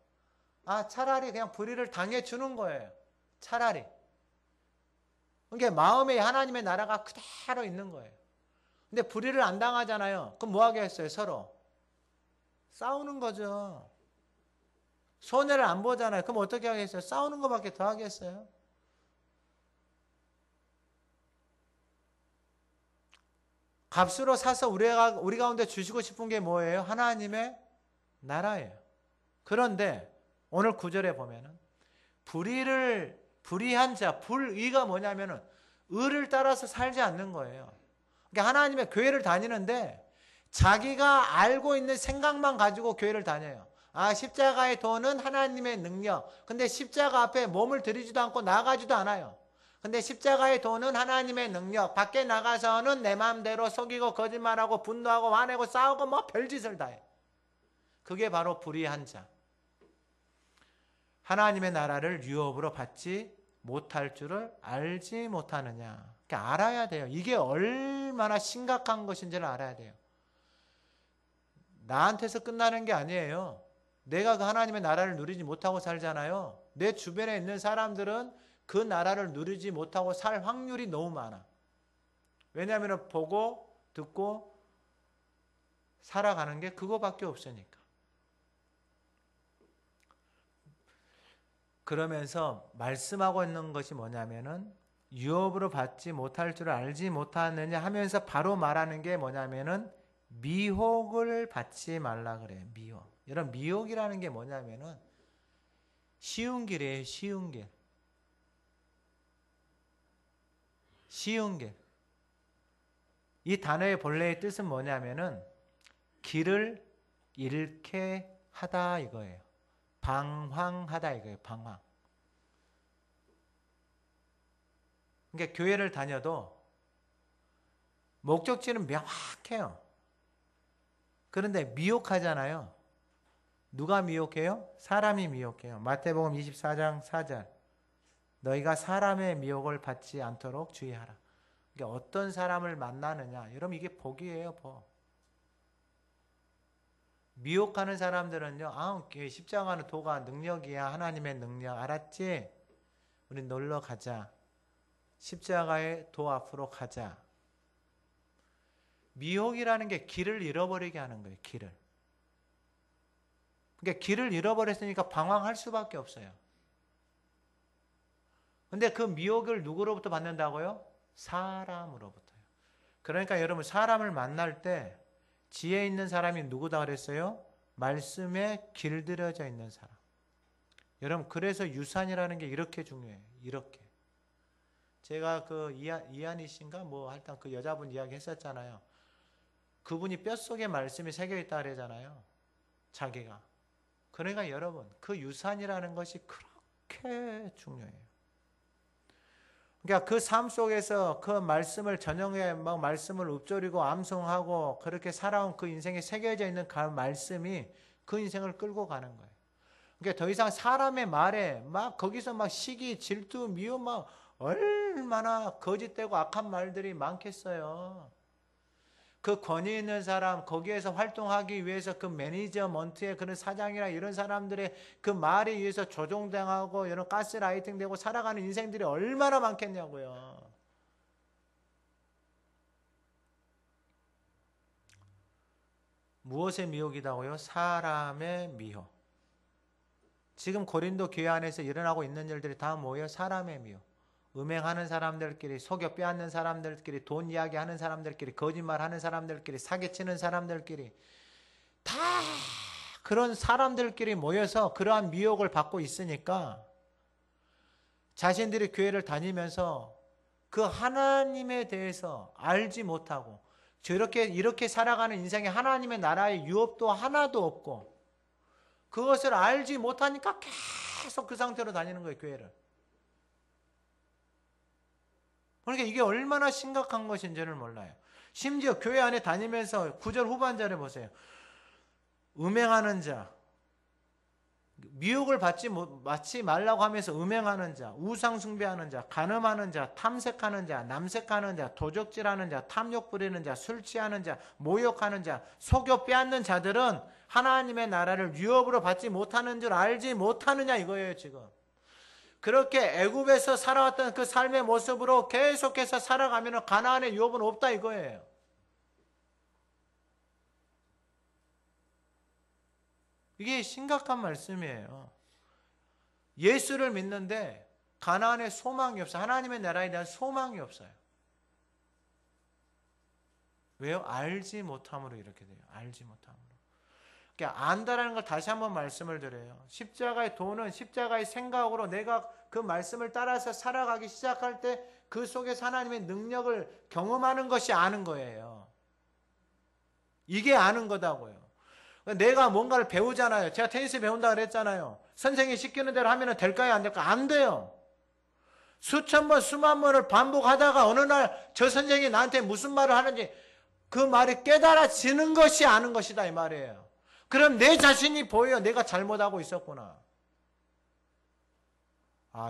차라리 그냥 불의를 당해주는 거예요. 차라리. 그러니까 마음에 하나님의 나라가 그대로 있는 거예요. 근데 불의를 안 당하잖아요. 그럼 뭐 하겠어요? 서로 싸우는 거죠. 손해를 안 보잖아요. 그럼 어떻게 하겠어요? 싸우는 것밖에 더 하겠어요? 값으로 사서 우리 가운데 주시고 싶은 게 뭐예요? 하나님의 나라예요. 그런데 오늘 9절에 보면은 불의한 자, 불의가 뭐냐면은 의를 따라서 살지 않는 거예요. 그러니까 하나님의 교회를 다니는데 자기가 알고 있는 생각만 가지고 교회를 다녀요. 십자가의 도는 하나님의 능력. 근데 십자가 앞에 몸을 들이지도 않고 나가지도 않아요. 근데 십자가의 도는 하나님의 능력. 밖에 나가서는 내 마음대로 속이고 거짓말하고 분노하고 화내고 싸우고 뭐 별짓을 다 해. 그게 바로 불의한 자. 하나님의 나라를 유업으로 받지 못할 줄을 알지 못하느냐. 그러니까 알아야 돼요. 이게 얼마나 심각한 것인지를 알아야 돼요. 나한테서 끝나는 게 아니에요. 내가 그 하나님의 나라를 누리지 못하고 살잖아요. 내 주변에 있는 사람들은 그 나라를 누리지 못하고 살 확률이 너무 많아. 왜냐하면 보고 듣고 살아가는 게 그거밖에 없으니까. 그러면서 말씀하고 있는 것이 뭐냐면은 유업으로 받지 못할 줄을 알지 못하느냐 하면서 바로 말하는 게 뭐냐면은 미혹을 받지 말라 그래요. 미혹. 여러분 미혹이라는 게 뭐냐면은 쉬운 길이에요. 쉬운 길. 쉬운 길. 이 단어의 본래의 뜻은 뭐냐면은 길을 잃게 하다 이거예요. 방황하다 이거예요. 방황. 그러니까 교회를 다녀도 목적지는 명확해요. 그런데 미혹하잖아요. 누가 미혹해요? 사람이 미혹해요. 마태복음 24장 4절. 너희가 사람의 미혹을 받지 않도록 주의하라. 그러니까 어떤 사람을 만나느냐. 여러분 이게 복이에요, 복. 미혹하는 사람들은요. 십자가는 도가 능력이야. 하나님의 능력. 알았지? 우리 놀러 가자. 십자가의 도 앞으로 가자. 미혹이라는 게 길을 잃어버리게 하는 거예요. 길을. 그러니까 길을 잃어버렸으니까 방황할 수밖에 없어요. 근데 그 미혹을 누구로부터 받는다고요? 사람으로부터요. 그러니까 여러분 사람을 만날 때 지혜 있는 사람이 누구다 그랬어요? 말씀에 길들여져 있는 사람. 여러분 그래서 유산이라는 게 이렇게 중요해요. 이렇게. 제가 그 이한희 씨인가 뭐 하여튼 그 여자분 이야기 했었잖아요. 그분이 뼛속에 말씀이 새겨 있다 그러잖아요. 자기가. 그러니까 여러분 그 유산이라는 것이 그렇게 중요해요. 그러니까 그 삶 속에서 그 말씀을 저녁에 막 말씀을 읊조리고 암송하고 그렇게 살아온 그 인생에 새겨져 있는 그 말씀이 그 인생을 끌고 가는 거예요. 그러니까 더 이상 사람의 말에 막 거기서 막 시기, 질투, 미움 막 얼마나 거짓되고 악한 말들이 많겠어요. 그 권위 있는 사람, 거기에서 활동하기 위해서 그 매니저먼트의 그런 사장이나 이런 사람들의 그 말에 의해서 조종당하고 이런 가스라이팅 되고 살아가는 인생들이 얼마나 많겠냐고요. 무엇의 미혹이다고요? 사람의 미혹. 지금 고린도 교회 안에서 일어나고 있는 일들이 다 뭐예요? 사람의 미혹. 음행하는 사람들끼리, 속여 빼앗는 사람들끼리, 돈 이야기하는 사람들끼리, 거짓말하는 사람들끼리, 사기치는 사람들끼리 다 그런 사람들끼리 모여서 그러한 미혹을 받고 있으니까 자신들이 교회를 다니면서 그 하나님에 대해서 알지 못하고 이렇게 살아가는 인생에 하나님의 나라의 유업도 하나도 없고 그것을 알지 못하니까 계속 그 상태로 다니는 거예요, 교회를. 그러니까 이게 얼마나 심각한 것인지를 몰라요. 심지어 교회 안에 다니면서 9절 후반절에 보세요. 음행하는 자, 미혹을 받지 말라고 하면서 음행하는 자, 우상 숭배하는 자, 간음하는 자, 탐색하는 자, 남색하는 자, 도적질하는 자, 탐욕 부리는 자, 술 취하는 자, 모욕하는 자, 속여 빼앗는 자들은 하나님의 나라를 유업으로 받지 못하는 줄 알지 못하느냐 이거예요, 지금. 그렇게 애굽에서 살아왔던 그 삶의 모습으로 계속해서 살아가면 가나안의 유업은 없다 이거예요. 이게 심각한 말씀이에요. 예수를 믿는데 가나안에 소망이 없어요. 하나님의 나라에 대한 소망이 없어요. 왜요? 알지 못함으로 이렇게 돼요. 알지 못함으로. 그러니까 안다라는 걸 다시 한번 말씀을 드려요. 십자가의 도는 십자가의 생각으로 내가 그 말씀을 따라서 살아가기 시작할 때 그 속에서 하나님의 능력을 경험하는 것이 아는 거예요. 이게 아는 거다고요. 내가 뭔가를 배우잖아요. 제가 테니스 배운다 그랬잖아요. 선생님이 시키는 대로 하면 될까요? 안 될까요? 안 돼요. 수천 번, 수만 번을 반복하다가 어느 날 저 선생님이 나한테 무슨 말을 하는지 그 말이 깨달아지는 것이 아는 것이다 이 말이에요. 그럼 내 자신이 보여요. 내가 잘못하고 있었구나.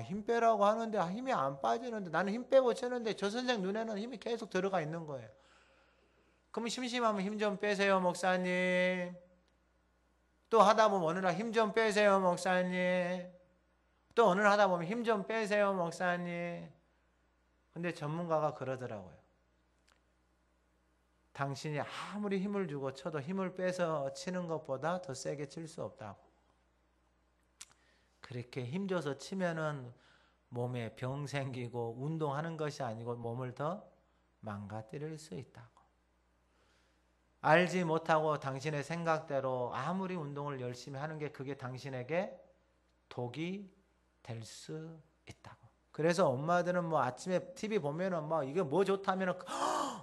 힘 빼라고 하는데 힘이 안 빠지는데 나는 힘 빼고 치는데 저 선생 눈에는 힘이 계속 들어가 있는 거예요. 그럼 심심하면 힘 좀 빼세요 목사님. 또 하다 보면 어느 날 힘 좀 빼세요 목사님. 또 어느 날 하다 보면 힘 좀 빼세요 목사님. 근데 전문가가 그러더라고요. 당신이 아무리 힘을 주고 쳐도 힘을 빼서 치는 것보다 더 세게 칠 수 없다고. 그렇게 힘줘서 치면은 몸에 병 생기고 운동하는 것이 아니고 몸을 더 망가뜨릴 수 있다고. 알지 못하고 당신의 생각대로 아무리 운동을 열심히 하는 게 그게 당신에게 독이 될 수 있다고. 그래서 엄마들은 뭐 아침에 TV 보면은 뭐 이게 뭐 좋다면은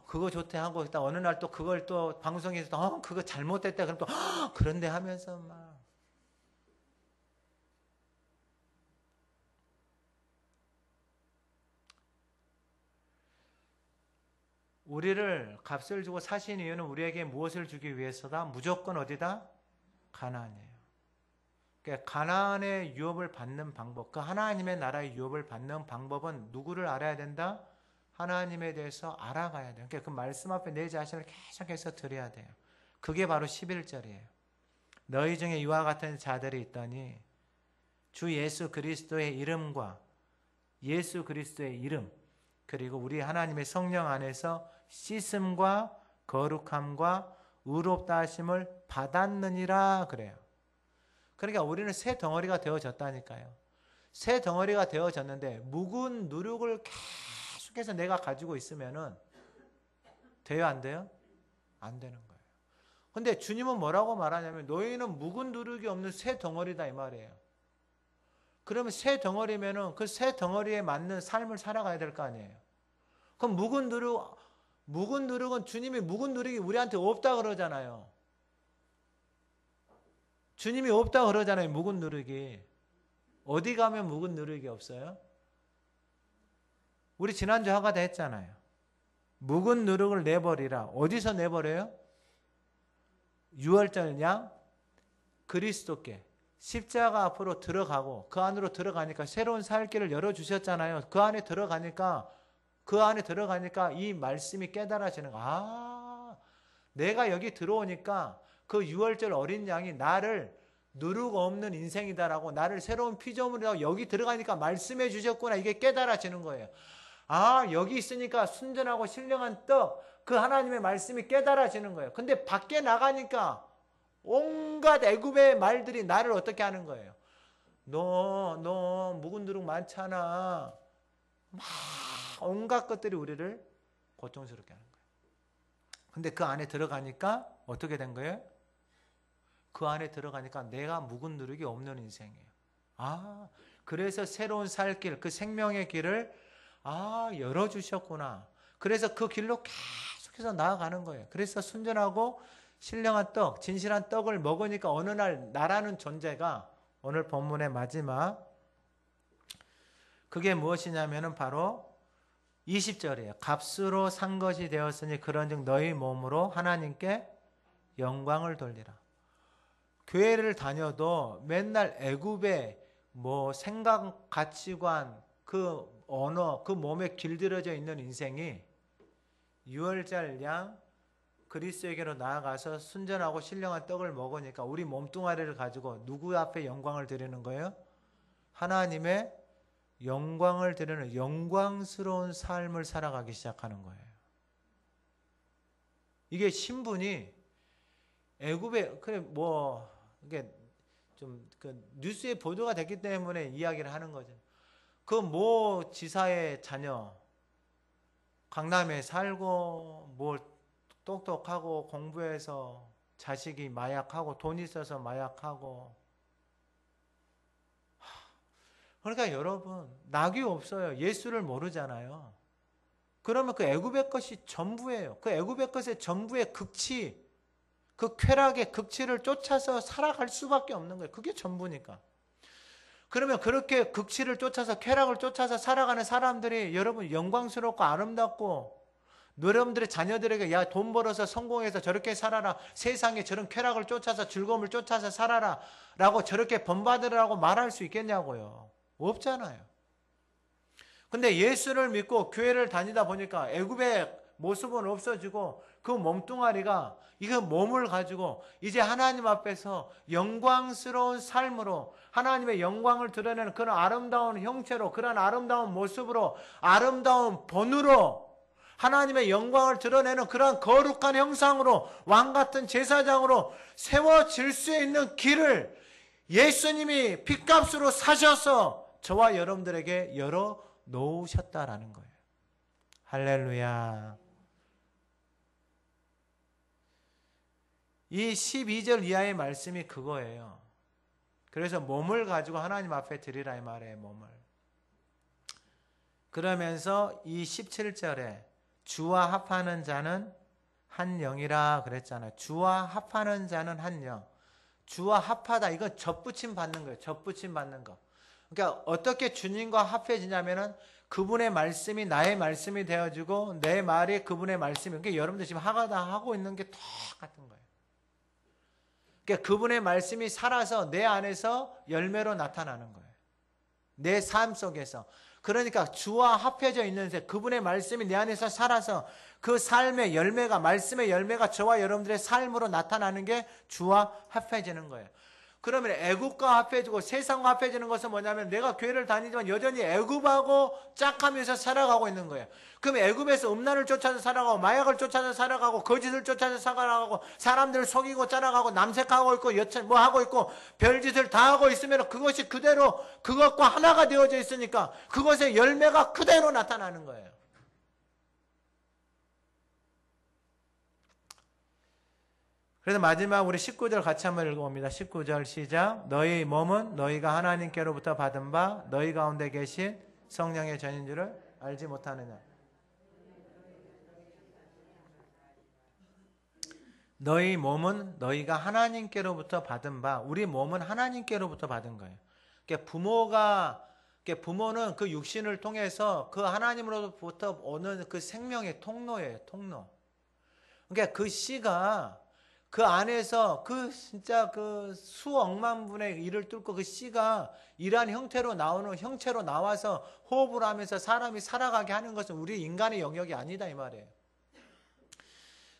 그거 좋대 하고 있다. 어느 날 또 그걸 또 방송에서 그거 잘못됐다. 그럼 또 그런데 하면서 막. 우리를 값을 주고 사신 이유는 우리에게 무엇을 주기 위해서다? 무조건 어디다? 가나안이에요. 그러니까 가나안의 유업을 받는 방법, 그 하나님의 나라의 유업을 받는 방법은 누구를 알아야 된다? 하나님에 대해서 알아가야 돼요. 그러니까 그 말씀 앞에 내 자신을 계속해서 드려야 돼요. 그게 바로 11절이에요. 너희 중에 이와 같은 자들이 있더니 주 예수 그리스도의 이름과 예수 그리스도의 이름 그리고 우리 하나님의 성령 안에서 씻음과 거룩함과 의롭다 하심을 받았느니라 그래요. 그러니까 우리는 새 덩어리가 되어졌다니까요. 새 덩어리가 되어졌는데 묵은 누룩을 계속해서 내가 가지고 있으면은 돼요, 안 돼요? 안 되는 거예요. 근데 주님은 뭐라고 말하냐면 너희는 묵은 누룩이 없는 새 덩어리다 이 말이에요. 그러면 새 덩어리면은 그 새 덩어리에 맞는 삶을 살아가야 될 거 아니에요. 그럼 묵은 누룩은 주님이 묵은 누룩이 우리한테 없다 그러잖아요. 주님이 없다 그러잖아요. 묵은 누룩이. 어디 가면 묵은 누룩이 없어요? 우리 지난주 하가다 했잖아요. 묵은 누룩을 내버리라. 어디서 내버려요? 유월절 양 그리스도께 십자가 앞으로 들어가고 그 안으로 들어가니까 새로운 살 길을 열어주셨잖아요. 그 안에 들어가니까 이 말씀이 깨달아지는 거야. 아, 내가 여기 들어오니까 그 유월절 어린 양이 나를 누룩 없는 인생이다라고 나를 새로운 피조물이라고 여기 들어가니까 말씀해 주셨구나. 이게 깨달아지는 거예요. 아, 여기 있으니까 순전하고 신령한 떡, 그 하나님의 말씀이 깨달아지는 거예요. 근데 밖에 나가니까 온갖 애굽의 말들이 나를 어떻게 하는 거예요? 너 묵은 누룩 많잖아. 막 온갖 것들이 우리를 고통스럽게 하는 거예요. 근데 그 안에 들어가니까 어떻게 된 거예요? 그 안에 들어가니까 내가 묵은 누룩이 없는 인생이에요. 아, 그래서 새로운 살 길, 그 생명의 길을 열어주셨구나. 그래서 그 길로 계속해서 나아가는 거예요. 그래서 순전하고 신령한 떡, 진실한 떡을 먹으니까 어느 날 나라는 존재가 오늘 본문의 마지막 그게 무엇이냐면은 바로 20절이에요. 값으로 산 것이 되었으니 그런즉 너희 몸으로 하나님께 영광을 돌리라. 교회를 다녀도 맨날 애굽의 생각, 가치관, 그 언어, 그 몸에 길들여져 있는 인생이 유월절 양 그리스도에게로 나아가서 순전하고 신령한 떡을 먹으니까 우리 몸뚱아리를 가지고 누구 앞에 영광을 드리는 거예요? 하나님의 영광을 드리는 영광스러운 삶을 살아가기 시작하는 거예요. 이게 신분이 애굽에 이게 좀 뉴스에 보도가 됐기 때문에 이야기를 하는 거죠. 그 모 지사의 자녀 강남에 살고 똑똑하고 공부해서 자식이 마약하고 돈 있어서 마약하고. 그러니까 여러분 낙이 없어요. 예수를 모르잖아요. 그러면 그 애굽의 것이 전부예요. 그 애굽의 것의 전부의 극치, 그 쾌락의 극치를 쫓아서 살아갈 수밖에 없는 거예요. 그게 전부니까. 그러면 그렇게 극치를 쫓아서 쾌락을 쫓아서 살아가는 사람들이 여러분 영광스럽고 아름답고 여러분들의 자녀들에게 야, 돈 벌어서 성공해서 저렇게 살아라. 세상에 저런 쾌락을 쫓아서 즐거움을 쫓아서 살아라. 라고 저렇게 본받으라고 말할 수 있겠냐고요. 없잖아요. 근데 예수를 믿고 교회를 다니다 보니까 애굽의 모습은 없어지고 그 몸뚱아리가 이거 몸을 가지고 이제 하나님 앞에서 영광스러운 삶으로 하나님의 영광을 드러내는 그런 아름다운 형체로 그런 아름다운 모습으로 아름다운 본으로 하나님의 영광을 드러내는 그런 거룩한 형상으로 왕같은 제사장으로 세워질 수 있는 길을 예수님이 핏값으로 사셔서 저와 여러분들에게 열어 놓으셨다라는 거예요. 할렐루야. 이 12절 이하의 말씀이 그거예요. 그래서 몸을 가지고 하나님 앞에 드리라 이 말이에요. 몸을. 그러면서 이 17절에 주와 합하는 자는 한 영이라 그랬잖아요. 주와 합하는 자는 한 영. 주와 합하다. 이건 접붙임 받는 거예요. 접붙임 받는 거. 그러니까 어떻게 주님과 합해지냐면은 그분의 말씀이 나의 말씀이 되어지고 내 말이 그분의 말씀이. 그러니까 여러분들 지금 하가다 하고 있는 게 똑같은 거예요. 그러니까 그분의 말씀이 살아서 내 안에서 열매로 나타나는 거예요. 내 삶 속에서. 그러니까 주와 합해져 있는 새, 그분의 말씀이 내 안에서 살아서 그 삶의 열매가, 말씀의 열매가 저와 여러분들의 삶으로 나타나는 게 주와 합해지는 거예요. 그러면 애굽과 합해지고 세상과 합해지는 것은 뭐냐면 내가 교회를 다니지만 여전히 애굽하고 짝하면서 살아가고 있는 거예요. 그럼 애굽에서 음란을 쫓아서 살아가고 마약을 쫓아서 살아가고 거짓을 쫓아서 살아가고 사람들을 속이고 짜라가고 남색하고 있고 여천 뭐 하고 있고 별짓을 다 하고 있으면 그것이 그대로 그것과 하나가 되어져 있으니까 그것의 열매가 그대로 나타나는 거예요. 그래서 마지막 우리 19절 같이 한번 읽어봅니다. 19절 시작. 너희 몸은 너희가 하나님께로부터 받은 바 너희 가운데 계신 성령의 전인 줄을 알지 못하느냐. 너희 몸은 너희가 하나님께로부터 받은 바, 우리 몸은 하나님께로부터 받은 거예요. 부모는 그 육신을 통해서 그 하나님으로부터 오는 그 생명의 통로예요. 통로. 그러니까 그 씨가 그 안에서 그 진짜 그 수억만 분의 이를 뚫고 그 씨가 이러한 형태로 나와서 호흡을 하면서 사람이 살아가게 하는 것은 우리 인간의 영역이 아니다 이 말이에요.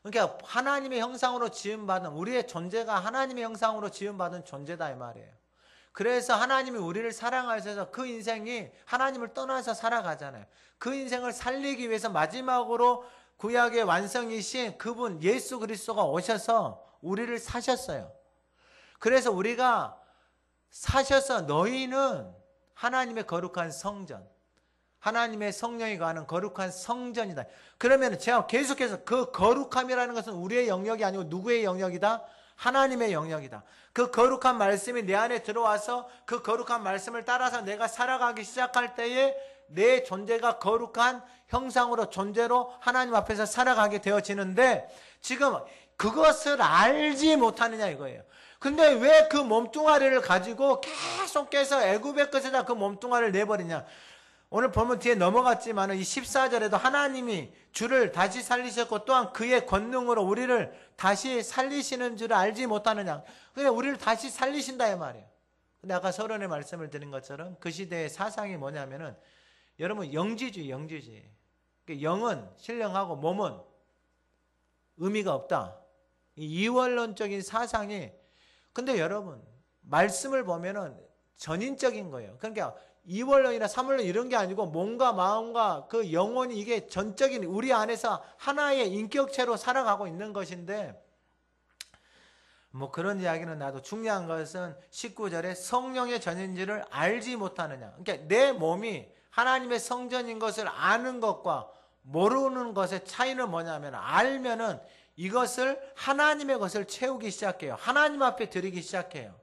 그러니까 하나님의 형상으로 지음받은 우리의 존재가 하나님의 형상으로 지음받은 존재다 이 말이에요. 그래서 하나님이 우리를 사랑하셔서 그 인생이 하나님을 떠나서 살아가잖아요. 그 인생을 살리기 위해서 마지막으로 구약의 완성이신 그분 예수 그리스도가 오셔서 우리를 사셨어요. 그래서 우리가 사셔서 너희는 하나님의 거룩한 성전, 하나님의 성령이 거하는 거룩한 성전이다. 그러면 제가 계속해서 그 거룩함이라는 것은 우리의 영역이 아니고 누구의 영역이다? 하나님의 영역이다. 그 거룩한 말씀이 내 안에 들어와서 그 거룩한 말씀을 따라서 내가 살아가기 시작할 때에 내 존재가 거룩한 형상으로 존재로 하나님 앞에서 살아가게 되어지는데 지금 그것을 알지 못하느냐 이거예요. 근데 왜 그 몸뚱아리를 가지고 계속해서 애굽의 것에다 그 몸뚱아리를 내버리냐. 오늘 보면 뒤에 넘어갔지만 이 14절에도 하나님이 주를 다시 살리셨고 또한 그의 권능으로 우리를 다시 살리시는 줄을 알지 못하느냐. 그냥 우리를 다시 살리신다 이 말이에요. 근데 아까 서론의 말씀을 드린 것처럼 그 시대의 사상이 뭐냐면은 여러분 영지주의. 그러니까 영은 신령하고 몸은 의미가 없다. 이 이원론적인 사상이 근데 여러분 말씀을 보면은 전인적인 거예요. 그러니까 이원론이나 삼원론 이런 게 아니고 몸과 마음과 그 영혼이 이게 전적인 우리 안에서 하나의 인격체로 살아가고 있는 것인데 뭐 그런 이야기는 나도 중요한 것은 19절에 성령의 전인지를 알지 못하느냐. 그러니까 내 몸이 하나님의 성전인 것을 아는 것과 모르는 것의 차이는 뭐냐면 알면은 이것을 하나님의 것을 채우기 시작해요. 하나님 앞에 드리기 시작해요.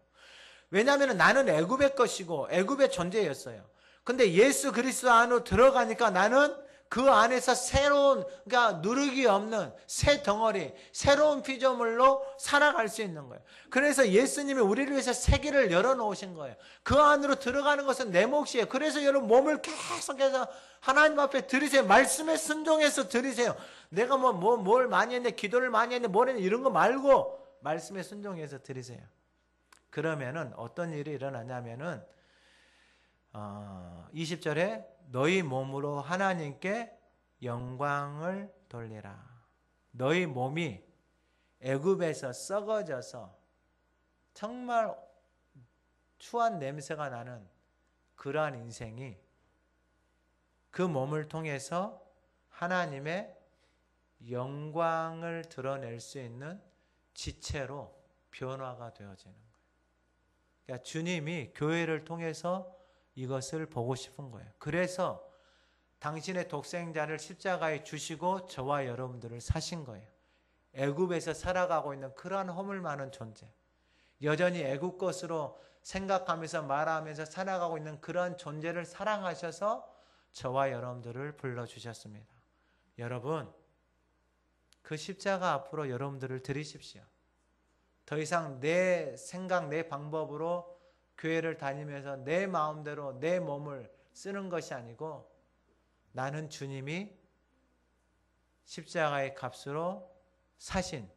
왜냐하면 나는 애굽의 것이고 애굽의 존재였어요. 근데 예수 그리스도 안으로 들어가니까 나는 그 안에서 새로운 그러니까 누르기 없는 새 덩어리 새로운 피조물로 살아갈 수 있는 거예요. 그래서 예수님이 우리를 위해서 세계를 열어놓으신 거예요. 그 안으로 들어가는 것은 내 몫이에요. 그래서 여러분 몸을 계속해서 하나님 앞에 드리세요. 말씀에 순종해서 드리세요. 내가 뭘 많이 했네 기도를 많이 했네 뭘 했네 이런 거 말고 말씀에 순종해서 드리세요. 그러면은 어떤 일이 일어나냐면은 20절에 너희 몸으로 하나님께 영광을 돌리라. 너희 몸이 애굽에서 썩어져서 정말 추한 냄새가 나는 그러한 인생이 그 몸을 통해서 하나님의 영광을 드러낼 수 있는 지체로 변화가 되어지는 거예요. 그러니까 주님이 교회를 통해서 이것을 보고 싶은 거예요. 그래서 당신의 독생자를 십자가에 주시고 저와 여러분들을 사신 거예요. 애굽에서 살아가고 있는 그러한 허물 많은 존재, 여전히 애굽 것으로 생각하면서 말하면서 살아가고 있는 그러한 존재를 사랑하셔서 저와 여러분들을 불러주셨습니다. 여러분, 그 십자가 앞으로 여러분들을 드리십시오. 더 이상 내 생각, 내 방법으로 교회를 다니면서 내 마음대로 내 몸을 쓰는 것이 아니고 나는 주님이 십자가의 값으로 사신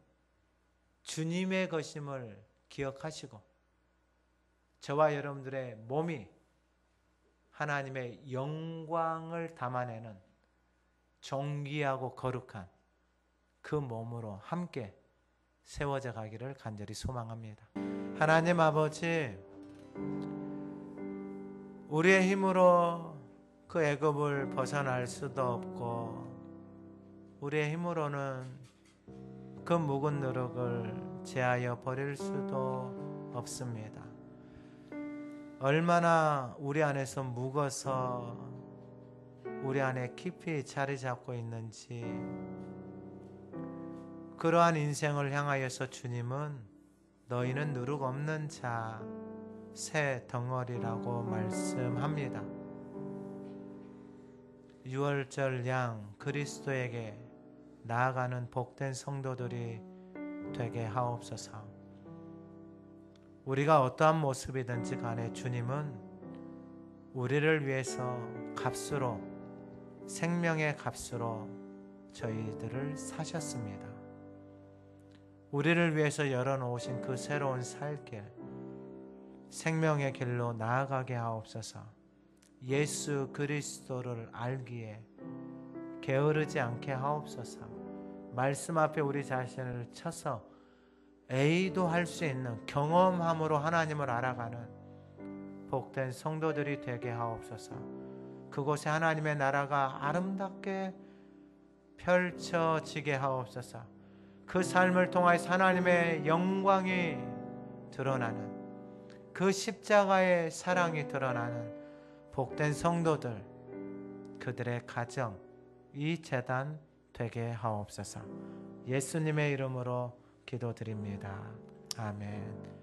주님의 것임을 기억하시고 저와 여러분들의 몸이 하나님의 영광을 담아내는 존귀하고 거룩한 그 몸으로 함께 세워져 가기를 간절히 소망합니다. 하나님 아버지, 우리의 힘으로 그 애굽을 벗어날 수도 없고 우리의 힘으로는 그 묵은 누룩을 제하여 버릴 수도 없습니다. 얼마나 우리 안에서 묵어서 우리 안에 깊이 자리 잡고 있는지, 그러한 인생을 향하여서 주님은 너희는 누룩 없는 자 새 덩어리라고 말씀합니다. 유월절 양 그리스도에게 나아가는 복된 성도들이 되게 하옵소서. 우리가 어떠한 모습이든지 간에 주님은 우리를 위해서 값으로, 생명의 값으로 저희들을 사셨습니다. 우리를 위해서 열어놓으신 그 새로운 살길, 생명의 길로 나아가게 하옵소서. 예수 그리스도를 알기에 게으르지 않게 하옵소서. 말씀 앞에 우리 자신을 쳐서 A도 할 수 있는 경험함으로 하나님을 알아가는 복된 성도들이 되게 하옵소서. 그곳에 하나님의 나라가 아름답게 펼쳐지게 하옵소서. 그 삶을 통하여 하나님의 영광이 드러나는, 그 십자가의 사랑이 드러나는 복된 성도들, 그들의 가정, 이 제단 되게 하옵소서. 예수님의 이름으로 기도드립니다. 아멘.